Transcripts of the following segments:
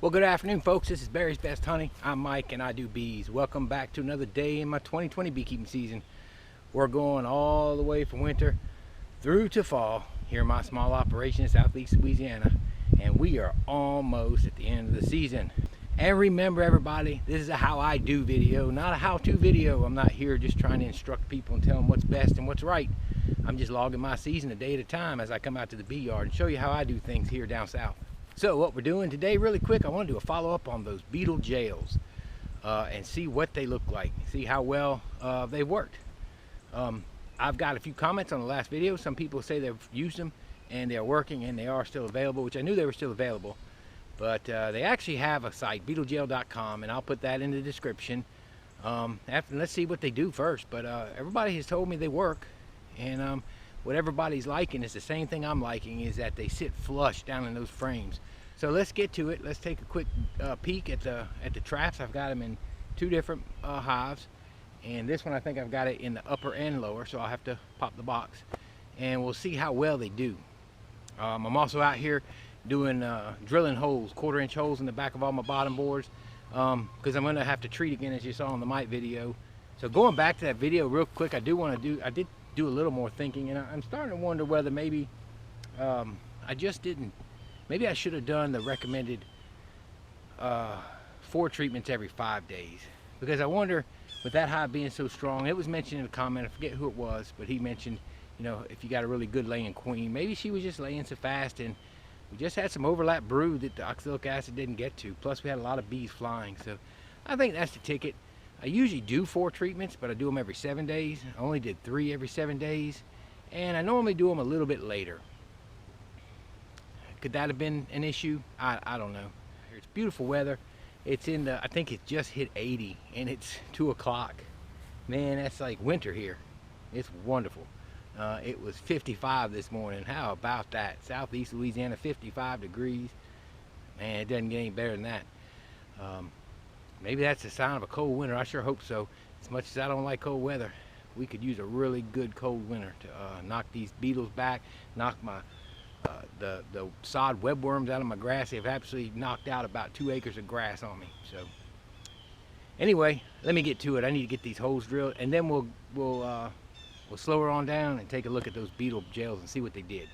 Well, good afternoon, folks. This is Barry's Best Honey. I'm Mike, and I do bees. Welcome back to another day in my 2020 beekeeping season. We're going all the way from winter through to fall here in my small operation in southeast Louisiana, and we are almost at the end of the season. And remember, everybody, this is a how I do video, not a how-to video. I'm not here just trying to instruct people and tell them what's best and what's right. I'm just logging my season a day at a time as I come out to the bee yard and show you how I do things here down south. So what we're doing today, really quick, I want to do a follow-up on those Beetle Jails and see what they look like, see how well they worked. I've got a few comments on the last video. Some people say they've used them and they're working and they are still available, which I knew they were still available. But they actually have a site, beetlejail.com, and I'll put that in the description. Let's see what they do first. But everybody has told me they work, and what everybody's liking is the same thing I'm liking, is that they sit flush down in those frames. So let's get to it. Let's take a quick peek at the traps. I've got them in two different hives, and this one I think I've got it in the upper and lower, so I'll have to pop the box, and we'll see how well they do. I'm also out here doing drilling holes, 1/4-inch holes in the back of all my bottom boards, because I'm going to have to treat again, as you saw in the mite video. So going back to that video real quick, I did do a little more thinking, and I'm starting to wonder whether maybe maybe I should have done the recommended 4 treatments every 5 days, because I wonder, with that hive being so strong, it was mentioned in a comment, I forget who it was, but he mentioned, you know, if you got a really good laying queen, maybe she was just laying so fast, and we just had some overlap brood that the oxalic acid didn't get to. Plus we had a lot of bees flying, so I think that's the ticket. I usually do 4 treatments, but I do them every 7 days. I only did 3 every 7 days, and I normally do them a little bit later. Could that have been an issue? I don't know. It's beautiful weather. It's in the, I think it just hit 80, and it's 2 o'clock. Man, that's like winter here. It's wonderful. It was 55 this morning. How about that? Southeast Louisiana, 55 degrees. Man, it doesn't get any better than that. Maybe that's a sign of a cold winter. I sure hope so. As much as I don't like cold weather, we could use a really good cold winter to knock these beetles back, knock my the sod webworms out of my grass. They've absolutely knocked out about 2 acres of grass on me. So anyway, let me get to it. I need to get these holes drilled, and then we'll slow her on down and take a look at those Beetle Jails and see what they did.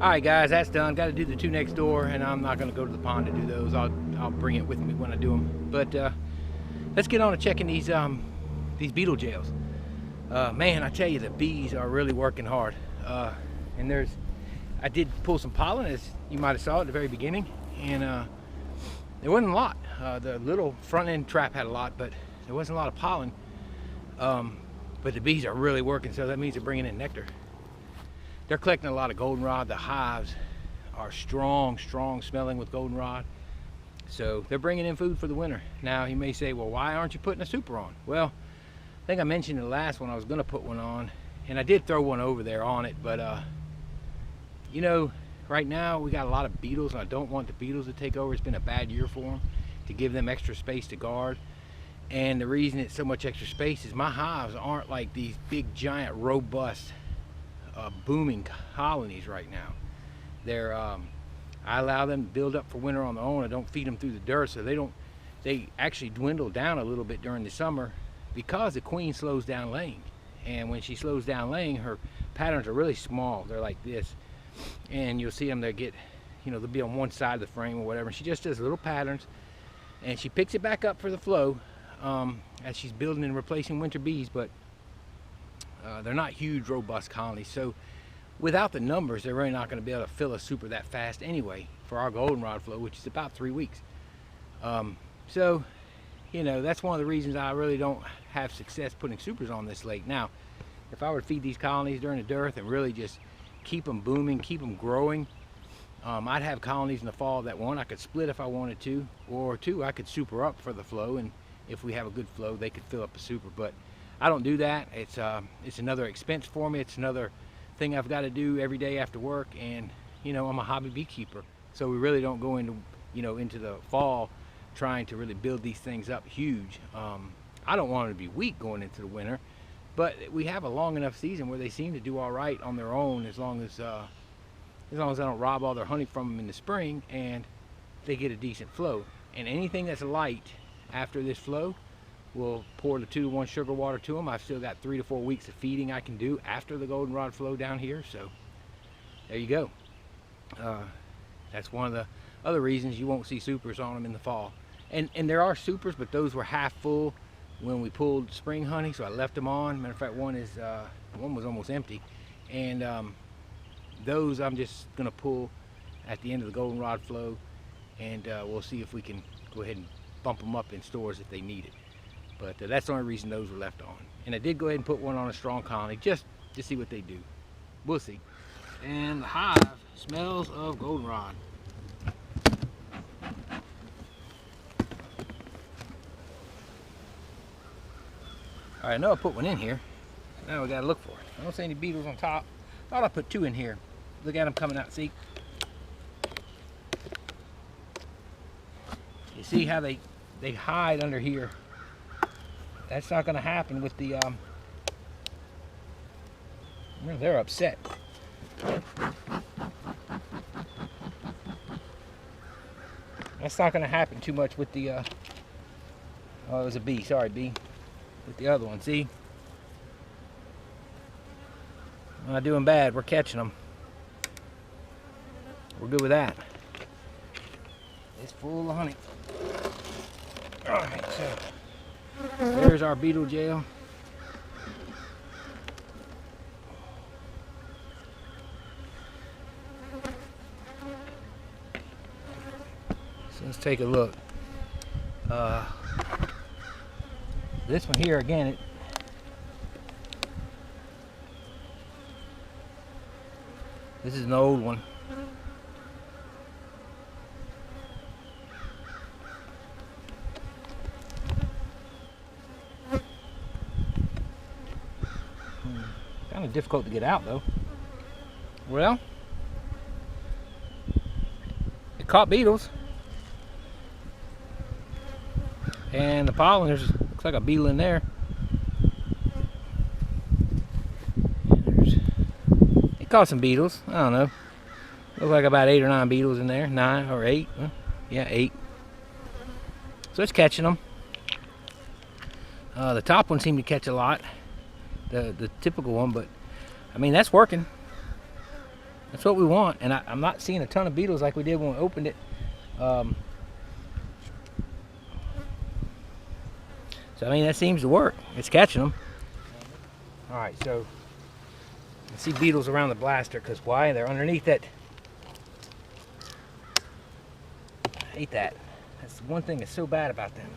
Alright guys, that's done. Got to do the 2 next door, and I'm not going to go to the pond to do those. I'll bring it with me when I do them. But let's get on to checking these Beetle Jails. Man, I tell you, the bees are really working hard. And I did pull some pollen, as you might have saw at the very beginning, and there wasn't a lot. The little front end trap had a lot, but there wasn't a lot of pollen. But the bees are really working, so that means they're bringing in nectar. They're collecting a lot of goldenrod. The hives are strong smelling with goldenrod. So they're bringing in food for the winter. Now you may say, well, why aren't you putting a super on? Well, I think I mentioned in the last one I was going to put one on, and I did throw one over there on it, but you know, right now we got a lot of beetles, and I don't want the beetles to take over. It's been a bad year for them, to give them extra space to guard. And the reason it's so much extra space is my hives aren't like these big, giant, robust, booming colonies right now. They're I allow them to build up for winter on their own. I don't feed them through the dirt, so they actually dwindle down a little bit during the summer, because the queen slows down laying. And when she slows down laying, her patterns are really small. They're like this, and you'll see them, they get, you know, they'll be on one side of the frame or whatever, and she just does little patterns, and she picks it back up for the flow as she's building and replacing winter bees. But they're not huge, robust colonies, so without the numbers, they're really not going to be able to fill a super that fast anyway for our goldenrod flow, which is about 3 weeks. So, you know, that's one of the reasons I really don't have success putting supers on this lake. Now, if I were to feed these colonies during the dearth and really just keep them booming, keep them growing, I'd have colonies in the fall that, one, I could split if I wanted to, or two, I could super up for the flow, and if we have a good flow, they could fill up a super. But I don't do that. It's another expense for me. It's another thing I've got to do every day after work, and you know, I'm a hobby beekeeper, so we really don't go into, you know, into the fall trying to really build these things up huge. I don't want them to be weak going into the winter, but we have a long enough season where they seem to do all right on their own, as long as I don't rob all their honey from them in the spring and they get a decent flow. And anything that's light after this flow, we'll pour the 2-to-1 sugar water to them. I've still got 3 to 4 weeks of feeding I can do after the goldenrod flow down here, so there you go. That's one of the other reasons you won't see supers on them in the fall. And there are supers, but those were half full when we pulled spring honey, so I left them on. Matter of fact, one was almost empty, and those I'm just gonna pull at the end of the goldenrod flow, and we'll see if we can go ahead and bump them up in stores if they need it. But that's the only reason those were left on. And I did go ahead and put one on a strong colony just to see what they do. We'll see. And the hive smells of goldenrod. All right, I know I put one in here. Now we gotta look for it. I don't see any beetles on top. Thought I put 2 in here. Look at them coming out, see? You see how they hide under here? That's not gonna happen with the, they're upset. That's not gonna happen too much with the, oh, it was a bee, sorry bee. With the other one, see? We're not doing bad, we're catching them. We're good with that. It's full of honey. Alright, so there's our beetle jail. So let's take a look. This one here, again, this is an old one. Kind of difficult to get out though. Well, it caught beetles. And the pollen, looks like a beetle in there. It caught some beetles. I don't know. Looks like about 8 or 9 beetles in there. 9 or 8. Yeah, 8. So it's catching them. The top one seemed to catch a lot. The typical one, but I mean, that's working. That's what we want. And I'm not seeing a ton of beetles like we did when we opened it. So I mean, that seems to work. It's catching them. All right, so I see beetles around the blaster, because why? They're underneath that. I hate that. That's one thing that's so bad about them.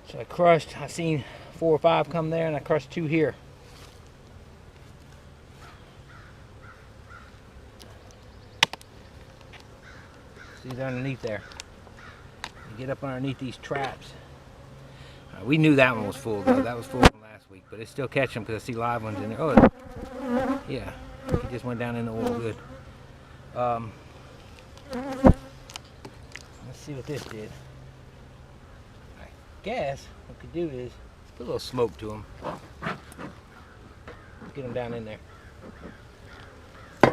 So I seen 4 or 5 come there, and I crushed 2 here. See, they're underneath there. You get up underneath these traps. We knew that one was full though. That was full from last week, but it's still catching them because I see live ones in there. Oh, yeah. He just went down in the oil good. Let's see what this did. I guess what we could do is put a little smoke to them. Get them down in there. I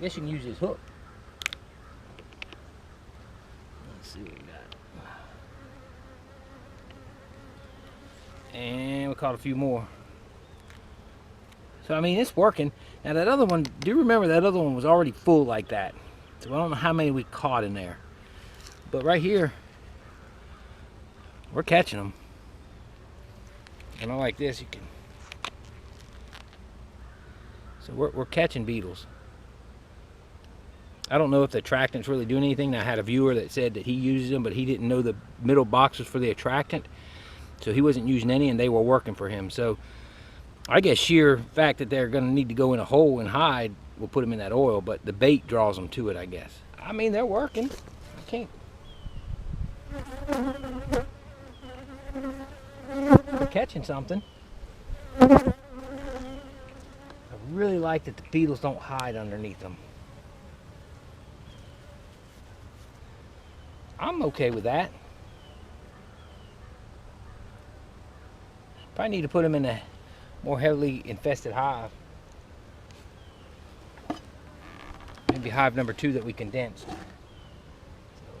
guess you can use this hook. Let's see what we got. And we caught a few more. So I mean, it's working. Now that other one, do you remember that other one was already full like that? So I don't know how many we caught in there. But right here, we're catching them. And I like this, you can. So we're catching beetles. I don't know if the attractant's really doing anything. I had a viewer that said that he uses them, but he didn't know the middle box was for the attractant, so he wasn't using any, and they were working for him. So I guess sheer fact that they're going to need to go in a hole and hide will put them in that oil, but the bait draws them to it, I guess. I mean, they're working. I can't. They're catching something. I really like that the beetles don't hide underneath them. I'm okay with that. Probably need to put them in a more heavily infested hive. Maybe hive number 2 that we condensed. So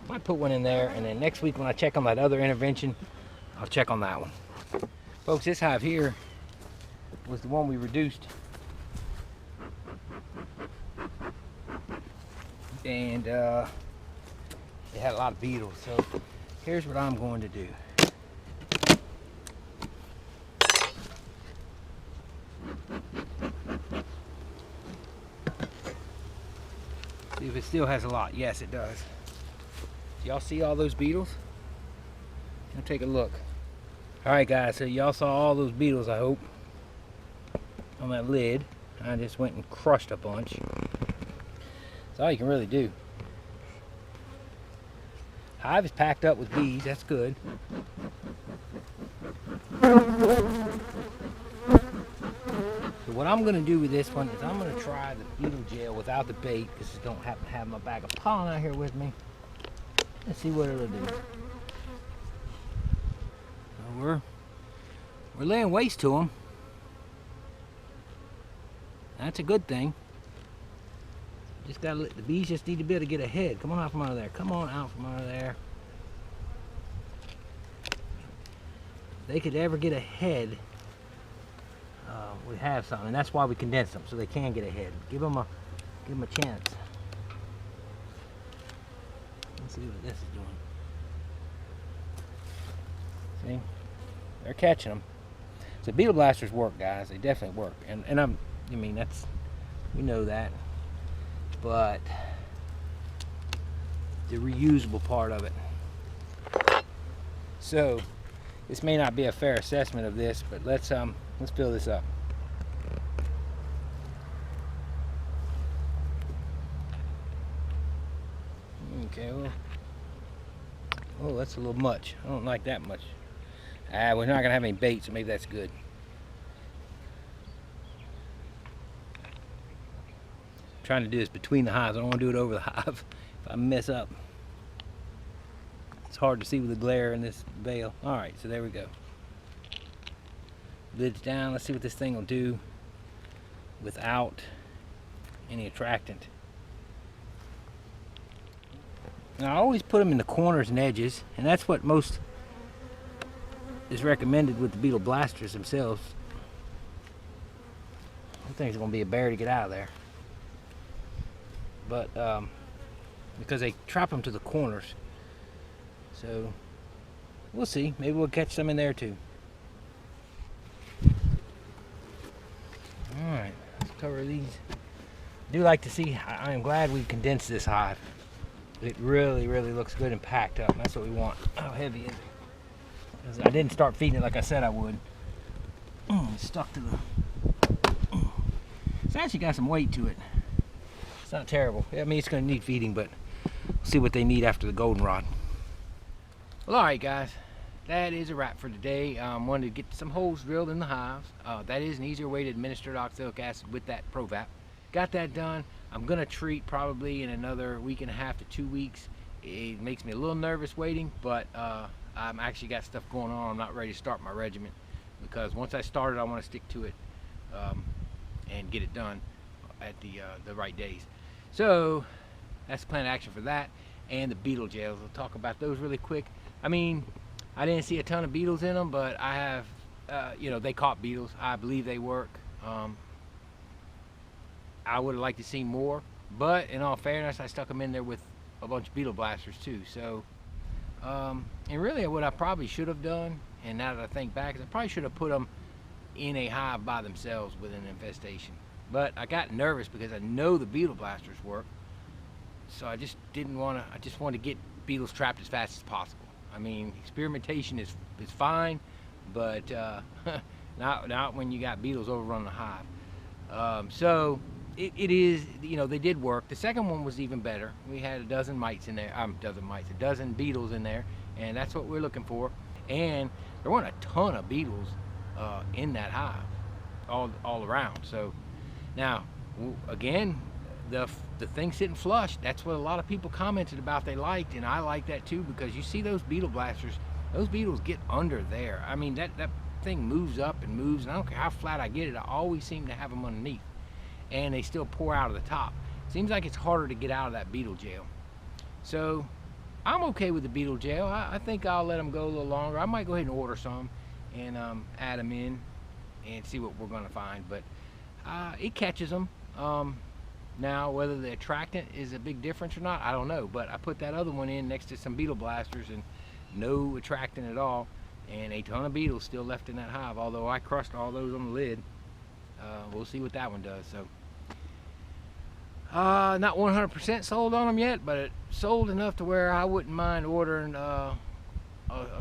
might put one in there, and then next week when I check on that other intervention, I'll check on that one. Folks, this hive here was the one we reduced. And it had a lot of beetles. So here's what I'm going to do. See if it still has a lot. Yes, it does. Y'all see all those beetles? I'll take a look. Alright guys, so y'all saw all those beetles, I hope, on that lid. I just went and crushed a bunch. That's all you can really do. Hive is packed up with bees, that's good. So what I'm going to do with this one is I'm going to try the Beetle Jail without the bait, because I don't happen to have my bag of pollen out here with me. Let's see what it'll do. So we're laying waste to them. That's a good thing. Just gotta let the bees just need to be able to get ahead. Come on out from under there. Come on out from under there. If they could ever get ahead, we have something, and that's why we condense them, so they can get ahead. Give them a chance. Let's see what this is doing. See, they're catching them. So beetle blasters work, guys. They definitely work, and I mean that's, we know that, but the reusable part of it. So this may not be a fair assessment of this, but let's fill this up. Okay, well, oh, that's a little much. I don't like that much. We're not gonna have any bait, so maybe that's good. I'm trying to do this between the hives. I don't want to do it over the hive. If I mess up, it's hard to see with the glare in this veil. All right, so there we go. Lid's down. Let's see what this thing will do without any attractant. Now, I always put them in the corners and edges, and that's what most is recommended with the beetle blasters themselves. I think it's going to be a bear to get out of there, but because they trap them to the corners. So we'll see. Maybe we'll catch some in there too. All right, let's cover these. I do like to see. I am glad we condensed this hive. It really, really looks good and packed up. That's what we want. How heavy is it? Because I didn't start feeding it like I said I would. It's stuck to the. It's actually got some weight to it. It's not terrible. I mean, it's going to need feeding, but we'll see what they need after the goldenrod. Well, all right, guys. That is a wrap for today. Wanted to get some holes drilled in the hives. That is an easier way to administer oxalic acid with that Provap. Got that done. I'm gonna treat probably in another week and a half to 2 weeks. It makes me a little nervous waiting, but I'm actually got stuff going on. I'm not ready to start my regimen, because once I start it, I want to stick to it and get it done at the right days. So that's the plan of action for that, and the Beetle Jails. We'll talk about those really quick. I mean, I didn't see a ton of beetles in them, but I have, you know, they caught beetles. I believe they work. I would have liked to see more, but in all fairness, I stuck them in there with a bunch of beetle blasters too. So, and really what I probably should have done, and now that I think back, is I probably should have put them in a hive by themselves with an infestation. But I got nervous because I know the beetle blasters work. so I just didn't want to. I just wanted to get beetles trapped as fast as possible. I mean, experimentation is fine, but not when you got beetles overrunning the hive. So it is, you know, they did work. The second one was even better. We had a dozen mites in there. A dozen beetles in there, and that's what we're looking for. And there weren't a ton of beetles in that hive, all around. So now, again, the thing sitting flush, that's what a lot of people commented about they liked, and I like that too, because you see those beetle blasters, those beetles get under there. I mean, that thing moves up and moves, and I don't care how flat I get it, I always seem to have them underneath, and they still pour out of the top. Seems like it's harder to get out of that beetle jail. So I'm okay with the beetle jail. I think I'll let them go a little longer. I might go ahead and order some and add them in and see what we're going to find, but it catches them. Now, whether the attractant is a big difference or not, I don't know, but I put that other one in next to some beetle blasters and no attractant at all, and a ton of beetles still left in that hive, although I crushed all those on the lid. We'll see what that one does. So not 100% sold on them yet, but it sold enough to where I wouldn't mind ordering a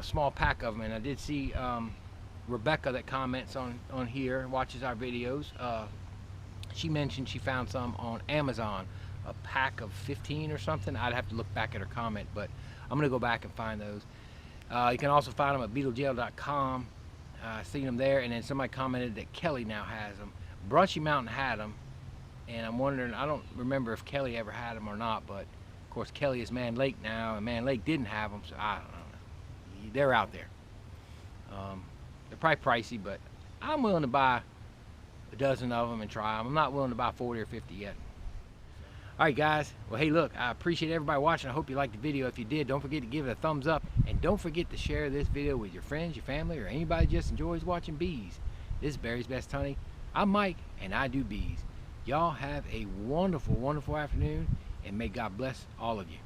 small pack of them. And I did see Rebecca, that comments on here, watches our videos, she mentioned she found some on Amazon, a pack of 15 or something. I'd have to look back at her comment, but I'm gonna go back and find those. You can also find them at beetlejail.com. Seen them there, and then somebody commented that Kelly now has them. Brunchy Mountain had them, and I'm wondering, I don't remember if Kelly ever had them or not, but of course Kelly is Man Lake now, and Man Lake didn't have them, so I don't know. They're out there. They're probably pricey, but I'm willing to buy a dozen of them and try them. I'm not willing to buy 40 or 50 yet. Alright guys, well hey look, I appreciate everybody watching. I hope you liked the video. If you did, don't forget to give it a thumbs up, and don't forget to share this video with your friends, your family, or anybody who just enjoys watching bees. This is Barry's Best Honey. I'm Mike, and I do bees. Y'all have a wonderful, wonderful afternoon, and may God bless all of you.